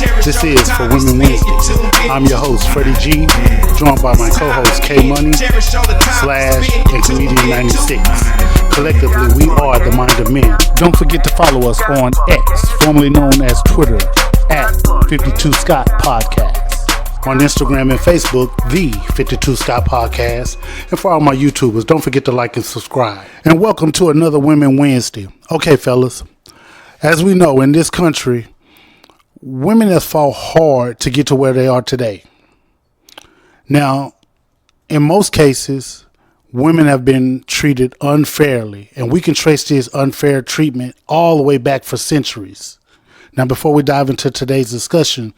This is For Women Wednesday. I'm your host, Freddie G, joined by my co-host, K Money, Slash, and Comedian 96. Collectively, we are the Mind of Men. Don't forget to follow us on X, formerly known as Twitter, at 52 Scott Podcast. On Instagram and Facebook, the 52 Scott Podcast. And for all my YouTubers, don't forget to like and subscribe. And welcome to another Women Wednesday. Okay, fellas, as we know, in this country, women have fought hard to get to where they are today. Now, in most cases, women have been treated unfairly, and we can trace this unfair treatment all the way back for centuries. Now, before we dive into today's discussion,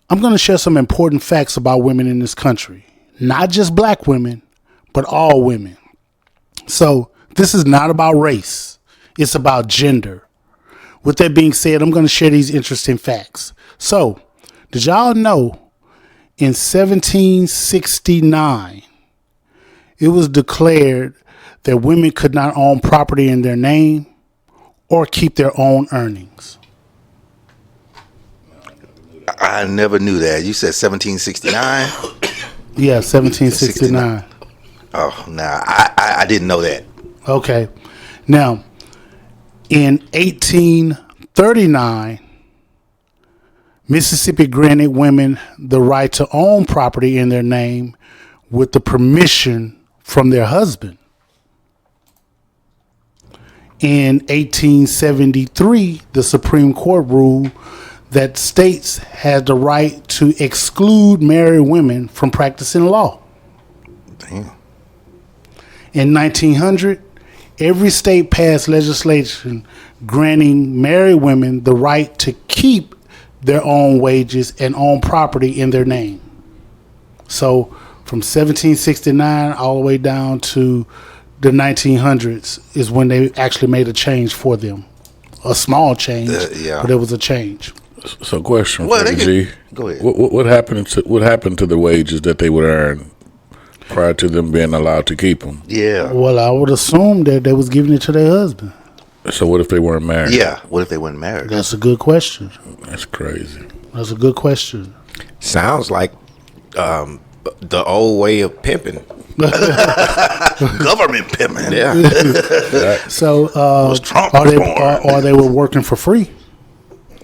I'm going to share some important facts about women in this country. Not just black women, but all women. So, this is not about race. It's about gender. With that being said, I'm going to share these interesting facts. So, did y'all know in 1769, it was declared that women could not own property in their name or keep their own earnings? I never knew that. You said 1769? Yeah, 1769. Oh, nah, I didn't know that. Okay. Now, in 1839, Mississippi granted women the right to own property in their name with the permission from their husband. In 1873, the Supreme Court ruled that states had the right to exclude married women from practicing law. Damn. In 1900, every state passed legislation granting married women the right to keep their own wages and own property in their name. So from 1769 all the way down to the 1900s is when they actually made a change for them. A small change, but it was a change. So, question for G. Go ahead. What happened to the wages that they would earn prior to them being allowed to keep them? Yeah. Well, I would assume that they was giving it to their husband. So, what if they weren't married? Yeah. What if they weren't married? That's a good question. That's crazy. That's a good question. Sounds like the old way of pimping. Government pimping. Yeah. So, Trump or they were working for free?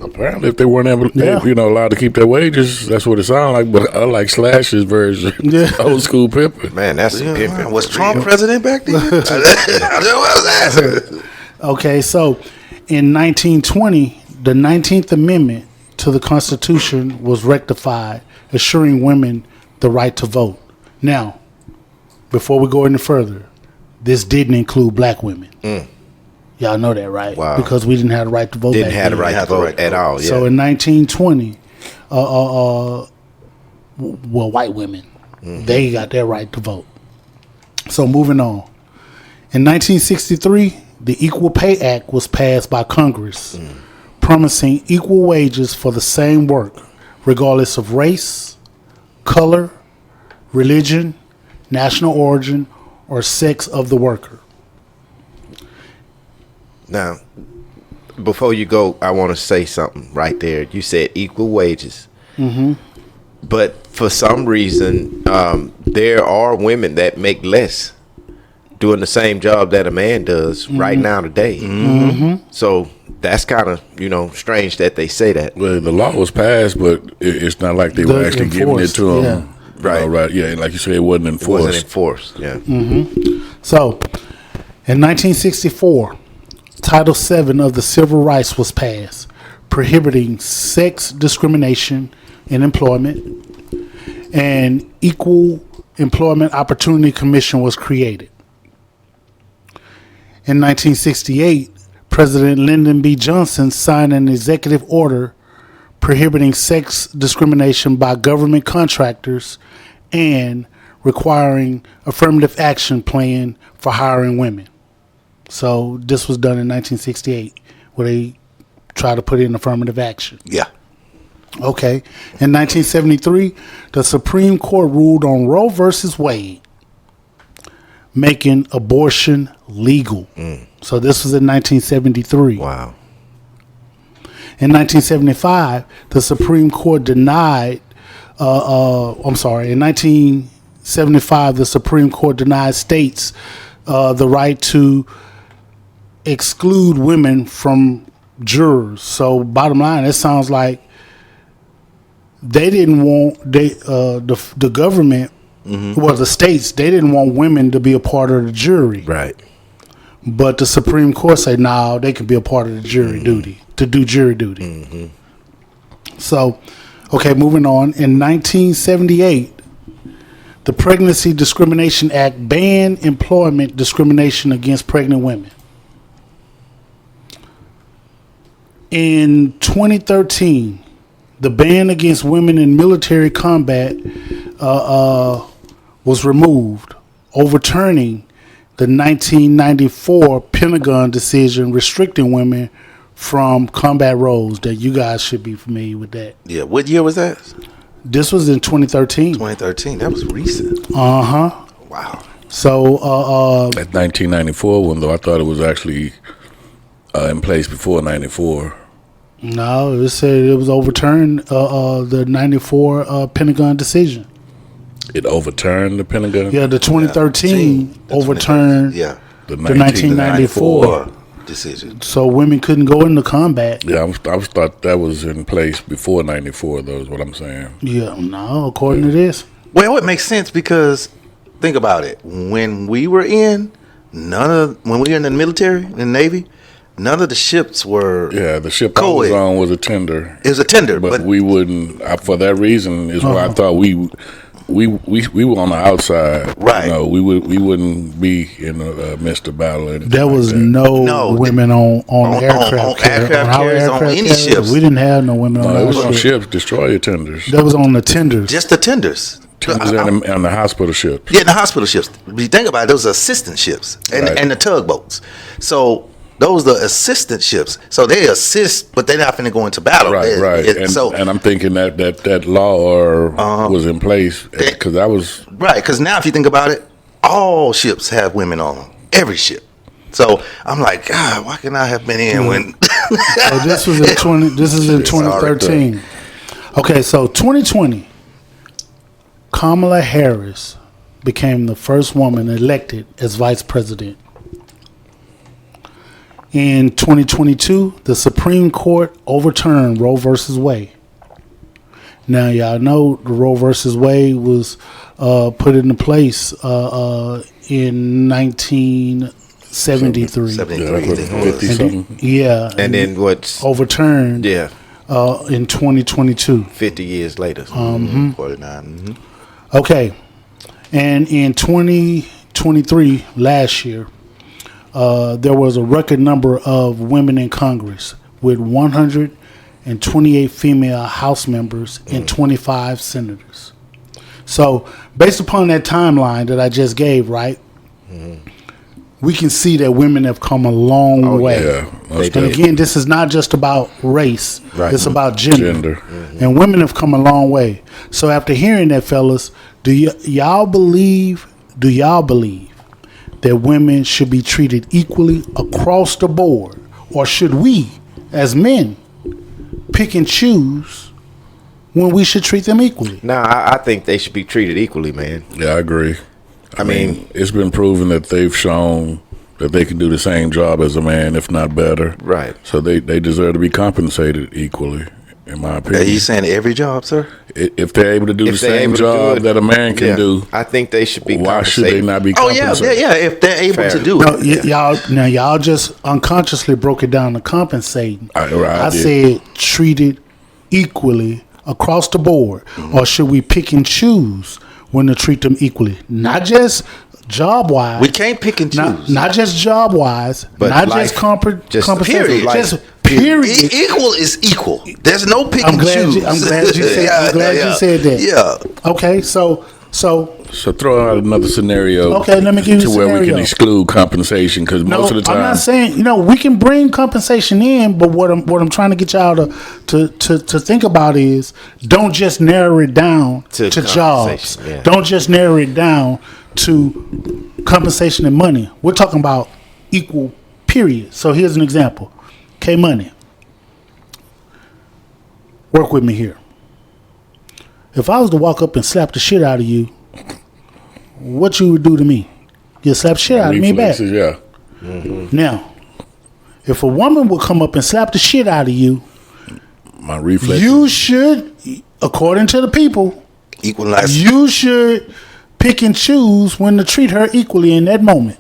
Apparently, if they weren't allowed to keep their wages, that's what it sounded like. But I like Slash's version, old school pimping. Man, that's some pimping. Was Trump president back then? I was asking. Okay, so in 1920, the 19th Amendment to the Constitution was rectified, assuring women the right to vote. Now, before we go any further, this didn't include black women. Y'all know that, right? Wow. Because we didn't have the right to vote. Didn't have the right to vote at all. Yeah. So in 1920, white women, they got their right to vote. So moving on. In 1963, the Equal Pay Act was passed by Congress, promising equal wages for the same work, regardless of race, color, religion, national origin, or sex of the worker. Now, before you go, I want to say something right there. You said equal wages. But for some reason, there are women that make less doing the same job that a man does right now today. So that's kind of, strange that they say that. Well, the law was passed, but it's not like they were actually giving it to them. Right. Right. Yeah. Like you said, it wasn't enforced. It wasn't enforced. Yeah. So, in 1964, Title VII of the Civil Rights was passed, prohibiting sex discrimination in employment, and Equal Employment Opportunity Commission was created. In 1968, President Lyndon B. Johnson signed an executive order prohibiting sex discrimination by government contractors and requiring affirmative action plan for hiring women. So this was done in 1968, where they tried to put in affirmative action. Yeah. Okay. In 1973, the Supreme Court ruled on Roe versus Wade, making abortion legal. So this was in 1973. Wow. In 1975, the Supreme Court denied. In 1975, the Supreme Court denied states the right to exclude women from jurors. So, bottom line, it sounds like they didn't want the government, well, the states, they didn't want women to be a part of the jury. Right. But the Supreme Court said, no, they can be a part of the jury duty, to do jury duty. So, okay, moving on. In 1978, the Pregnancy Discrimination Act banned employment discrimination against pregnant women. In 2013, the ban against women in military combat was removed, overturning the 1994 Pentagon decision restricting women from combat roles. That you guys should be familiar with that. Yeah. What year was that? This was in 2013. 2013. That was recent. Wow. So At 1994 one, though, I thought it was actually in place before 94. no, it said it was overturned. The 94 Pentagon decision. It overturned the Pentagon? Yeah, the 2013 The overturned. 2013, Yeah. The The 1994. decision. So women couldn't go into combat. Yeah, I was thought that was in place before 94, though, is what I'm saying. Yeah, no, according to this. Well, it makes sense because think about it. When we were in, when we were in the military, in the Navy, none of the ships were. Yeah, the ship I Co-ed. was on was a tender. It was a tender, But but we wouldn't, for that reason, is why I thought we were on the outside. Right. You know, we wouldn't be in the midst of battle. Or anything There was like that. no women on aircraft carriers. aircraft our carriers, on any ships. We didn't have no women on No, it was our on ships. ships, destroyer tenders. That was on the tenders. just the tenders. Tenders and the hospital ships. Yeah, the hospital ships. If you think about it, those are assistant ships and Right. and the tugboats. So those are assistant ships. So they assist, but they're not going to go into battle. Right. And I'm thinking that law was in place because I was right, because now if you think about it, all ships have women on them. Every ship. So I'm like, God, why can't I have been in when? So this was in 20. This is in 2013. Okay, so 2020, Kamala Harris became the first woman elected as vice president. In 2022, the Supreme Court overturned Roe versus Wade. Now, y'all know the Roe versus Wade was put into place in 1973. 73. Yeah. And then what's overturned yeah, in 2022. 50 years later. 49. Mhm. Okay. And in 2023, last year, there was a record number of women in Congress with 128 female House members and 25 senators. So, based upon that timeline that I just gave, right, we can see that women have come a long way. yeah. They And did. again, this is not just about race. Right. It's about gender. Gender. And women have come a long way. So after hearing that, fellas, do y'all believe that women should be treated equally across the board? Or should we, as men, pick and choose when we should treat them equally? Nah, I think they should be treated equally, man. Yeah, I agree. I mean, it's been proven that they've shown that they can do the same job as a man, if not better. Right. So they deserve to be compensated equally, in my Are opinion. you saying every job, sir? If they're able to do the If they're same able to do job it, that a man can yeah, do, I think they should be why should they compensated. not be Oh yeah, compensated? yeah. If they're able Fair. to do No, it, y'all just unconsciously broke it down to compensating. I did. said treated equally across the board, or should we pick and choose when to treat them equally? Not just job wise. we can't pick and choose. Not just job wise, But not life, just compensation. period. Just Life, period. Equal is equal. There's no pick I'm and glad choose. you said that. Yeah. Okay, so So throw out another scenario. Okay, let me give you to a where we can scenario. exclude compensation because no, most of the time, I'm not saying we can bring compensation in, but what I'm trying to get y'all to think about is don't just narrow it down to jobs. compensation, yeah. Don't just narrow it down to compensation and money. We're talking about equal. Period. So here's an example. K Money. work with me here. If I was to walk up and slap the shit out of you, what you would do to me? You slap the shit out of me back. Yeah. Mm-hmm. Now, if a woman would come up and slap the shit out of you, my reflex. You should, according to the people, equalize. You should pick and choose when to treat her equally in that moment.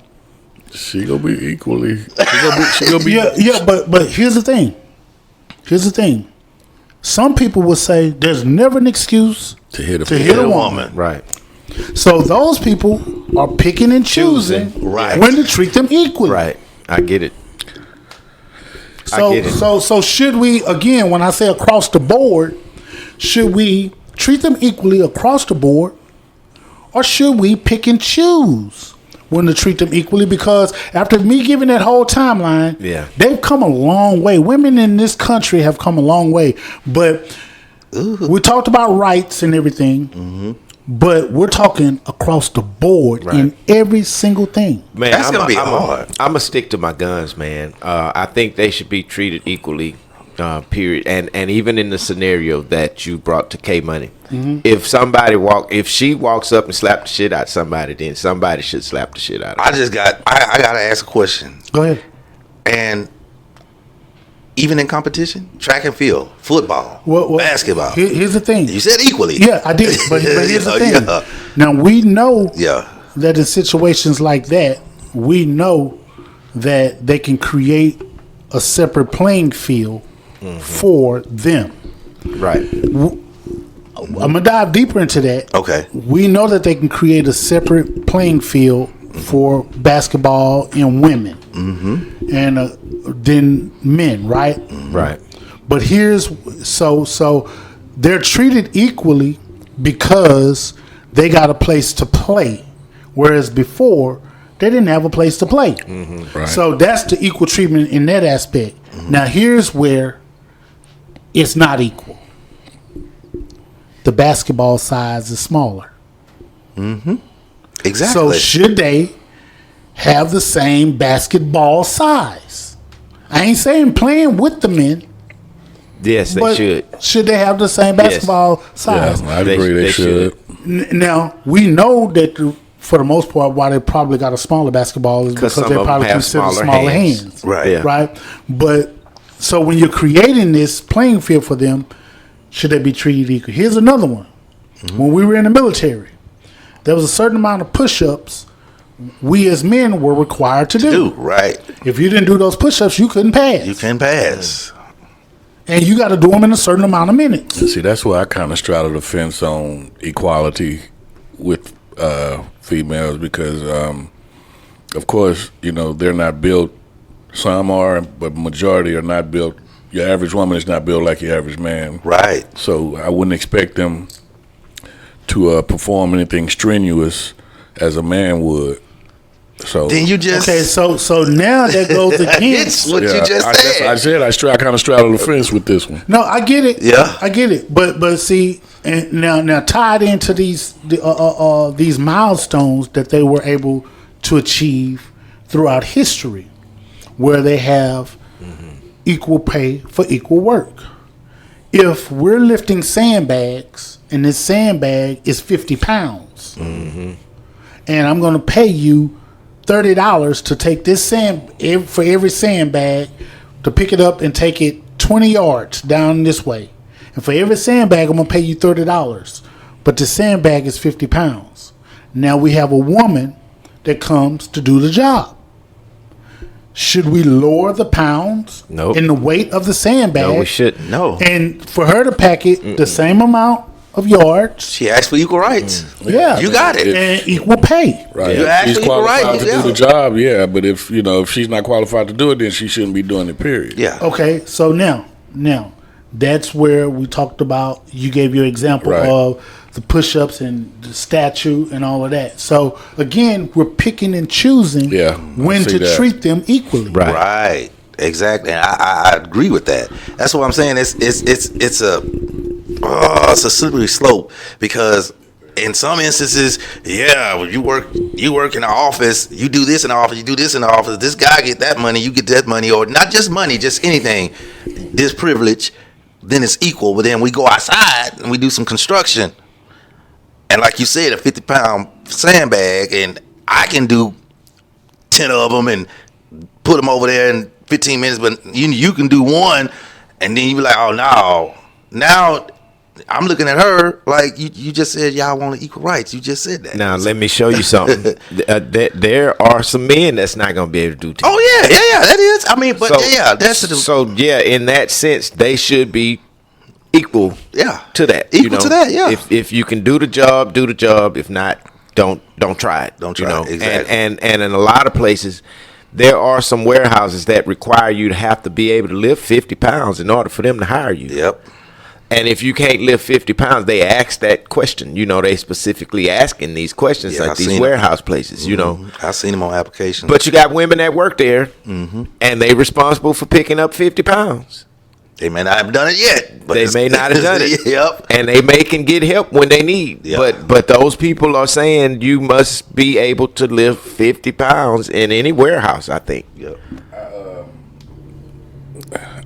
She gonna be equally. She gonna be. Yeah. But here's the thing. Some people will say there's never an excuse to hit a woman. Right. So those people are picking and choosing when to treat them equally. Right. I get it. So should we, again, when I say across the board, should we treat them equally across the board, or should we pick and choose when to treat them equally? Because after me giving that whole timeline, they've come a long way. Women in this country have come a long way. But we talked about rights and everything, but we're talking across the board in every single thing. Man, that's going to be hard. I'm going to stick to my guns, man. I think they should be treated equally, period. And even in the scenario that you brought to K Money, if she walks up and slaps the shit out of somebody, then somebody should slap the shit out of her. I got to ask a question. Go ahead. And even in competition, track and field, football, basketball. Here's the thing. You said equally. Yeah, I did. But here's the thing. Yeah. Now, we know that in situations like that, we know that they can create a separate playing field for them. Right. I'm going to dive deeper into that. Okay. We know that they can create a separate playing field for basketball and women. And than men, right? Right. But so they're treated equally because they got a place to play, whereas before they didn't have a place to play. Right. So that's the equal treatment in that aspect. Now here's where it's not equal. The basketball size is smaller. Exactly. So should they have the same basketball size? I ain't saying playing with the men. Yes, they should. Should they have the same basketball size? Yeah, I'd agree they should. Now, we know that for the most part, why they probably got a smaller basketball is because they probably consider smaller hands. Right. Yeah. Right. But so when you're creating this playing field for them, should they be treated equal? Here's another one. When we were in the military, there was a certain amount of push-ups we as men were required to do. Right. If you didn't do those push-ups, you couldn't pass. You can pass. And you got to do them in a certain amount of minutes. See, that's why I kind of straddle the fence on equality with females because, of course, they're not built. Some are, but majority are not built. Your average woman is not built like your average man. Right. So I wouldn't expect them to perform anything strenuous as a man would. So then you just so now that goes against what you just said. I kind of straddle the fence with this one. No, I get it. Yeah, I get it. But see, and now tied into these milestones that they were able to achieve throughout history, where they have equal pay for equal work. If we're lifting sandbags and this sandbag is 50 pounds, and I'm going to pay you $30 to take this for every sandbag to pick it up and take it 20 yards down this way. And for every sandbag, I'm going to pay you $30. But the sandbag is 50 pounds. Now we have a woman that comes to do the job. Should we lower the pounds in the weight of the sandbag? No, we shouldn't. No. And for her to pack it the same amount of yards. She asked for equal rights. Yeah. You got it. And equal pay. Right. You If she's actually qualified right. to do the job, but if she's not qualified to do it, then she shouldn't be doing it, period. Yeah. Okay, so now that's where we talked about, you gave your example of the push-ups and the statue and all of that. So again, we're picking and choosing when to treat them equally. Right. Exactly. And I agree with that. That's what I'm saying. It's a slippery slope because in some instances, when you work in the office, you do this in the office, you do this in the office. This guy get that money, you get that money, or not just money, just anything. This privilege, then it's equal. But then we go outside and we do some construction, and like you said, a 50-pound sandbag, and I can do 10 of them and put them over there in 15 minutes. But you can do one, and then you be like, oh no, now. I'm looking at her like you just said y'all want equal rights. You just said that. Now let me show you something. There are some men that's not going to be able to do. Oh yeah, that is. I mean, but in that sense, they should be equal. To that. Equal to that. Yeah. If you can do the job, do the job. If not, don't try it. Don't try it. Exactly. And in a lot of places, there are some warehouses that require you to have to be able to lift 50 pounds in order for them to hire you. Yep. And if you can't lift 50 pounds, they ask that question. They specifically asking these questions these warehouse places, I've seen them on applications. But you got women that work there, and they responsible for picking up 50 pounds. They may not have done it yet. But they may not have done it. Yep. And they can get help when they need. Yep. But those people are saying you must be able to lift 50 pounds in any warehouse, I think. Yep.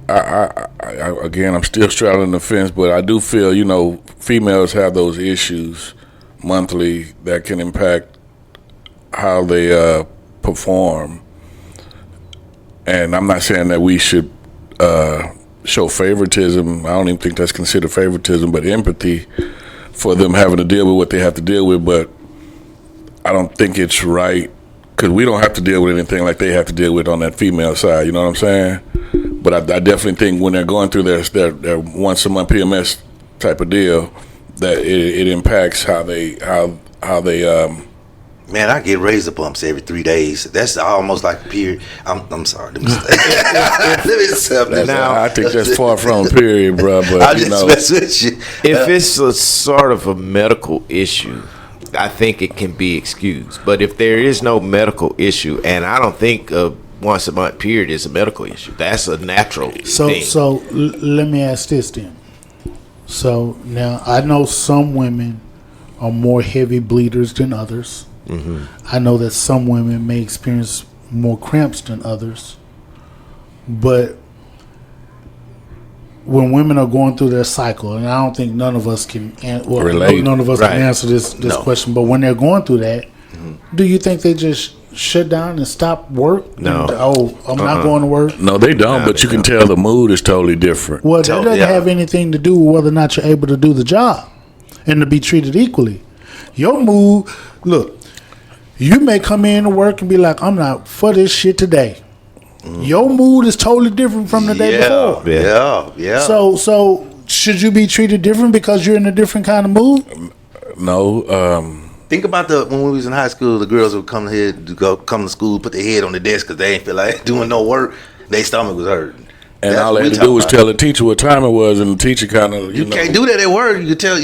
Again, I'm still straddling the fence, but I do feel, females have those issues monthly that can impact how they perform. And I'm not saying that we should show favoritism. I don't even think that's considered favoritism, but empathy for them having to deal with what they have to deal with. But I don't think it's right because we don't have to deal with anything like they have to deal with on that female side. You know what I'm saying? But I definitely think when they're going through their once a month PMS type of deal, that it impacts how they. Man, I get razor bumps every 3 days. That's almost like a period. I'm sorry. Let me stop that. Now, I think that's far from a period, bro. But I just mess with you. If it's a sort of a medical issue, I think it can be excused. But if there is no medical issue, and I don't think once a month period is a medical issue. That's a natural thing. So let me ask this then. So now I know some women are more heavy bleeders than others. Mm-hmm. I know that some women may experience more cramps than others. But when women are going through their cycle, and I don't think none of us can relate. None of us can answer this question. But when they're going through that, do you think they just shut down and stop work? No. I'm not going to work. No, they don't. But you can tell the mood is totally different. Well, that doesn't have anything to do with whether or not you're able to do the job and to be treated equally. Your mood, look, you may come in to work and be like, I'm not for this shit today. Your mood is totally different from the day before. Yeah. So should you be treated different because you're in a different kind of mood? No. Think about when we was in high school, the girls would come to school, put their head on the desk because they ain't feel like doing no work. Their stomach was hurting. And all they had to do was tell the teacher what time it was, and the teacher kind of you can't do that at work. You can tell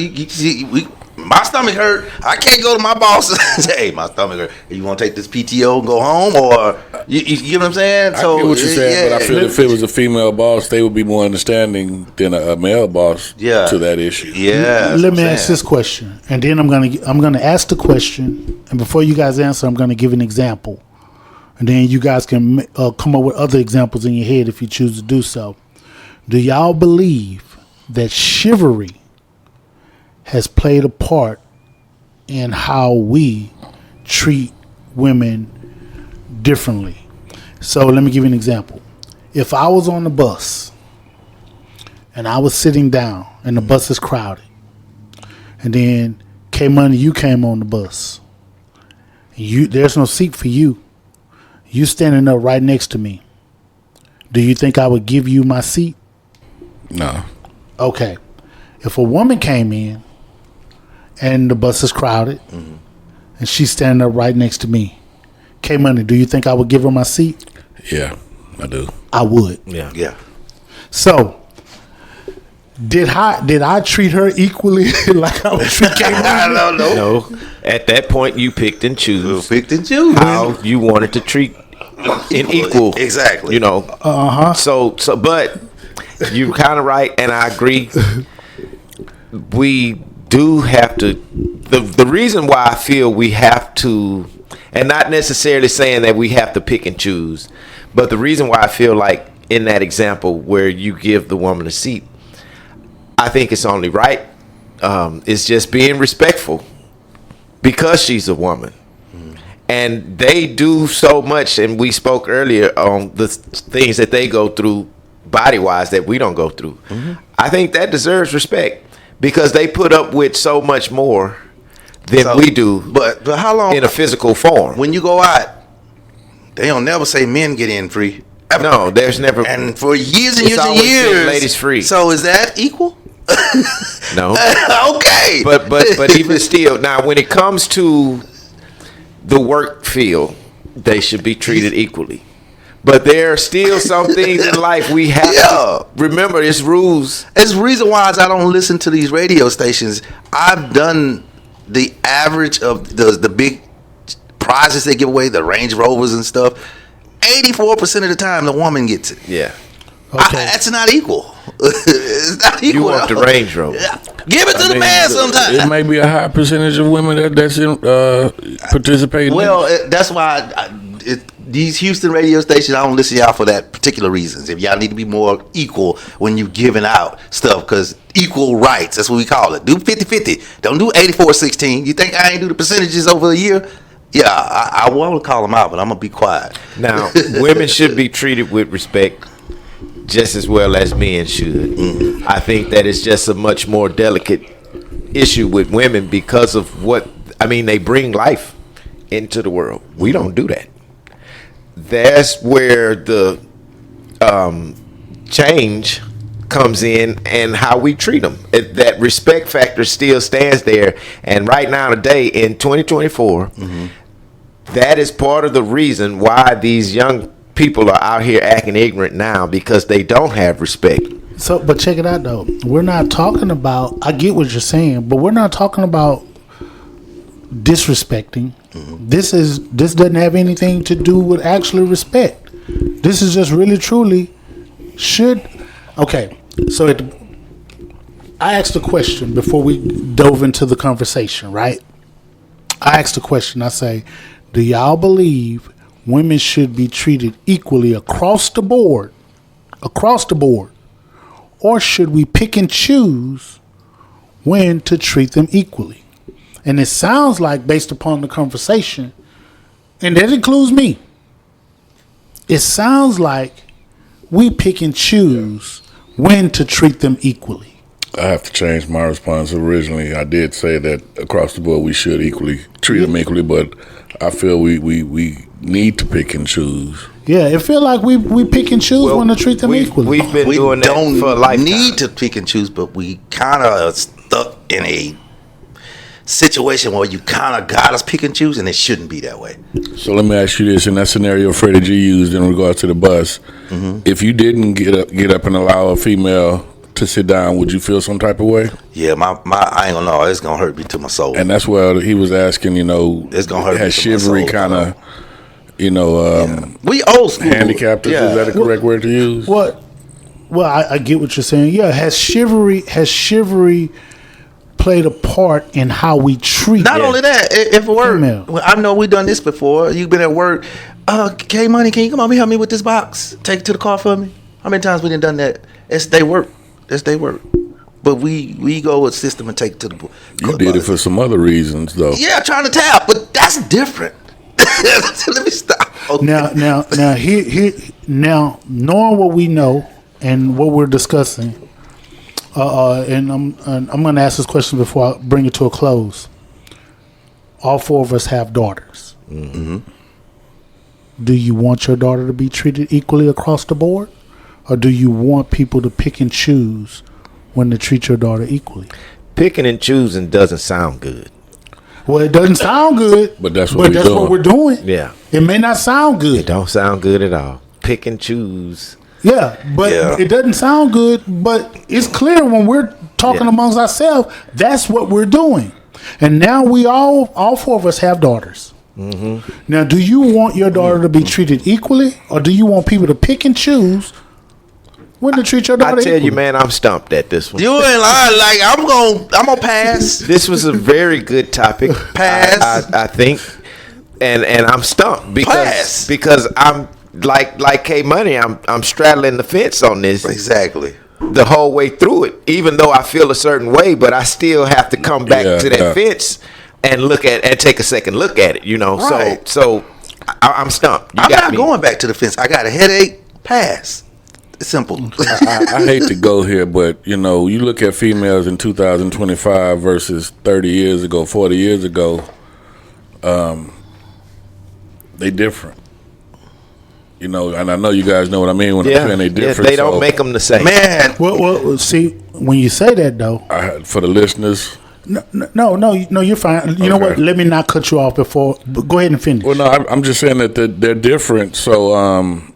my stomach hurt. I can't go to my boss and say, "Hey, my stomach hurt. You want to take this PTO and go home?" Or you know what I'm saying? I get what you're saying, but I feel if it was a female boss, they would be more understanding than a male boss to that issue. Yeah. Let me ask this question, and then I'm gonna ask the question, and before you guys answer, I'm gonna give an example, and then you guys can come up with other examples in your head if you choose to do so. Do y'all believe that chivalry has played a part in how we treat women differently? So let me give you an example. If I was on the bus and I was sitting down and the bus is crowded, and then K-Money, you came on the bus, there's no seat for you. You standing up right next to me. Do you think I would give you my seat? No. Okay. If a woman came in and the bus is crowded, and she's standing up right next to me, K-Money, do you think I would give her my seat? Yeah, I do. I would. Yeah. So, did I treat her equally like I would treat K-Money? I don't know. No. At that point, you picked and choose. How you wanted to treat in equal. Exactly. You know. So, but you're kind of right, and I agree. We do have to. The reason why I feel we have to, and not necessarily saying that we have to pick and choose, but the reason why I feel like in that example where you give the woman a seat, I think it's only right. It's just being respectful because she's a woman. And they do so much, and we spoke earlier on the things that they go through body-wise that we don't go through. I think that deserves respect because they put up with so much more than we do, but how long in a physical form. When you go out, they don't never say men get in free. Ever. No, there's never. And for years and It's years and always been years, ladies free. So is that equal? No. Okay. But even still, now when it comes to the work field, they should be treated equally. But there are still some things in life we have to remember. It's rules. It's the reason why I don't listen to these radio stations. I've done the average of the big prizes they give away, the Range Rovers and stuff. 84% of the time, the woman gets it. Yeah. Okay. That's not equal. It's not equal. You want the Range Rover. Give it to the man sometimes. It may be a high percentage of women that's in, participating. Well, that's why these Houston radio stations, I don't listen to y'all for that particular reasons. If y'all need to be more equal when you giving out stuff, because equal rights, that's what we call it. Do 50-50. Don't do 84-16. You think I ain't do the percentages over a year? Yeah, I want to call them out, but I'm going to be quiet. Now, women should be treated with respect just as well as men should. I think that it's just a much more delicate issue with women because of they bring life into the world. We don't do that. That's where the change comes in and how we treat them. That respect factor still stands there. And right now today in 2024, that is part of the reason why these young people are out here acting ignorant now, because they don't have respect. So, but check it out though. We're not talking about. I get what you're saying, but we're not talking about disrespecting. This doesn't have anything to do with actually respect. This is just really truly So I asked a question before we dove into the conversation, right? I asked a question. I say, do y'all believe women should be treated equally across the board, or should we pick and choose when to treat them equally? And it sounds like, based upon the conversation, and that includes me, it sounds like we pick and choose when to treat them equally. I have to change my response. Originally, I did say that across the board we should treat them equally, but I feel we need to pick and choose. Yeah, it feel like we pick and choose when to treat them equally. We've been doing that for a lifetime. We need to pick and choose, but we kind of stuck in a situation where you kind of got us pick and choose, and it shouldn't be that way. So let me ask you this: in that scenario Freddie G used in regards to the bus, if you didn't get up and allow a female to sit down, would you feel some type of way? Yeah, my I ain't gonna know. It's gonna hurt me to my soul. And that's where he was asking, it's gonna hurt. Has chivalry kind of, we old school handicapped us? Is that a correct word to use? Well, I get what you're saying. Yeah, has chivalry played a part in how we treat? Not only that, if it were, female. I know we've done this before. You've been at work. K Money, can you come over here, help me with this box? Take it to the car for me. How many times we done that? It's they work. But we go with system and take it to the. You did it for some other reasons, though. Yeah, trying to tap, but that's different. Let me stop. Okay. Now, knowing what we know and what we're discussing, and I'm going to ask this question before I bring it to a close. All four of us have daughters. Do you want your daughter to be treated equally across the board? Or do you want people to pick and choose when to treat your daughter equally? Picking and choosing doesn't sound good. Well, it doesn't sound good, but that's what we're doing. Yeah. It may not sound good. It don't sound good at all. Pick and choose. Yeah, but it doesn't sound good, but it's clear when we're talking amongst ourselves, that's what we're doing. And now we all four of us have daughters. Now, do you want your daughter to be treated equally, or do you want people to pick and choose when to treat your daughter equally? I tell you, man, I'm stumped at this one. You ain't lying. Like I'm gonna pass. This was a very good topic. Pass. I think, and I'm stumped because I'm like K Money. I'm straddling the fence on this. Exactly. the whole way through it, even though I feel a certain way, but I still have to come back to that fence and look at and take a second look at it, you know. Right. So I'm stumped. I'm not going back to the fence. I got a headache. Pass. It's simple. I hate to go here, but you know, you look at females in 2025 versus 30 years ago, 40 years ago. They different. You know, and I know you guys know what I mean when I'm saying they different. They don't make them the same. Man. Well, see, when you say that though, for the listeners. No, you're fine. You know what? Let me not cut you off but go ahead and finish. Well, no, I'm just saying that they're different. So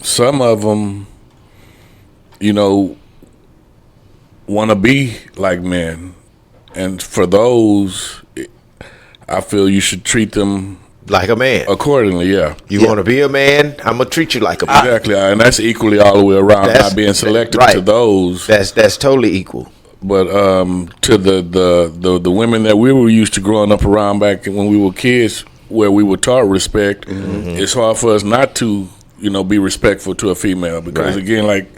some of them, you know, want to be like men, and for those, I feel you should treat them like a man accordingly. Yeah, you want to be a man, I'm gonna treat you like a man. Exactly, and that's equally all the way around. Not being selective to those. That's totally equal. But to the women that we were used to growing up around back when we were kids, where we were taught respect, it's hard for us not to, you know, be respectful to a female because again, like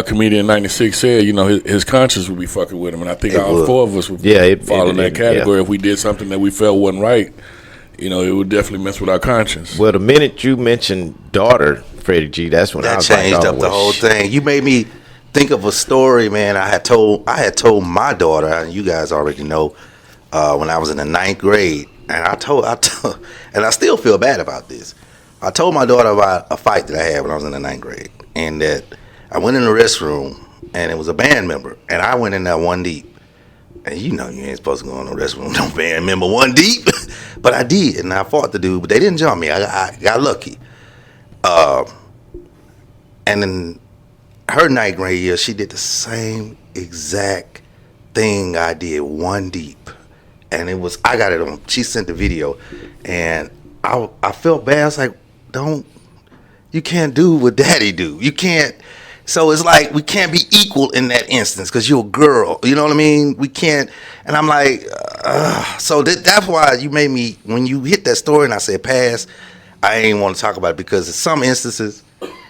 comedian 96 said, you know, his conscience would be fucking with him, and I think all four of us would fall in that category if we did something that we felt wasn't right. You know, it would definitely mess with our conscience. Well, the minute you mentioned daughter, Freddie G, that's when I was changed like, up the whole thing. You made me think of a story, man. I had told my daughter, and you guys already know, when I was in the 9th grade, and I told, and I still feel bad about this. I told my daughter about a fight that I had when I was in the 9th grade, and that I went in the restroom, and it was a band member, and I went in there one deep. And you know you ain't supposed to go in the restroom, no band member one deep. But I did, and I fought the dude, but they didn't jump me. I got lucky. And in her 9th grade year, she did the same exact thing I did, one deep. And it was, I got it on, she sent the video, and I felt bad. I was like, you can't do what daddy do. You can't. So it's like we can't be equal in that instance because you're a girl. You know what I mean? We can't. And I'm like, so that's why you made me, when you hit that story and I said pass, I ain't want to talk about it because in some instances,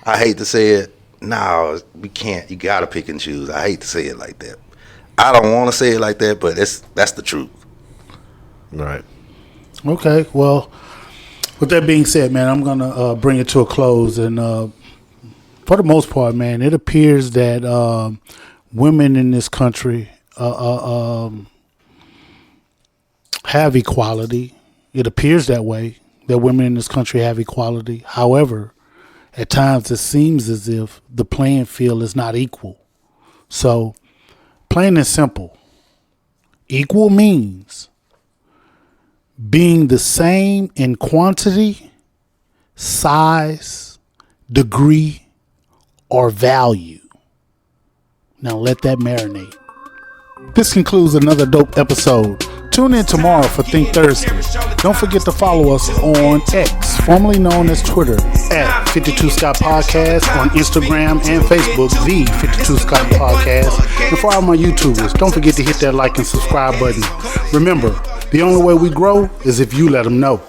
I hate to say it, no, we can't. You got to pick and choose. I hate to say it like that. I don't want to say it like that, but that's the truth. Right. Okay. Well, with that being said, man, I'm going to bring it to a close. And for the most part, man, it appears that women in this country have equality. It appears that way, that women in this country have equality. However, at times it seems as if the playing field is not equal. So, plain and simple, equal means being the same in quantity, size, degree, or value. Now let that marinate. This concludes another dope episode. Tune in tomorrow for Think Thursday. Don't forget to follow us on X, formerly known as Twitter, at 52 Scott Podcast, on Instagram and Facebook, the 52 Scott Podcast. And for all my YouTubers, don't forget to hit that like and subscribe button. Remember, the only way we grow is if you let them know.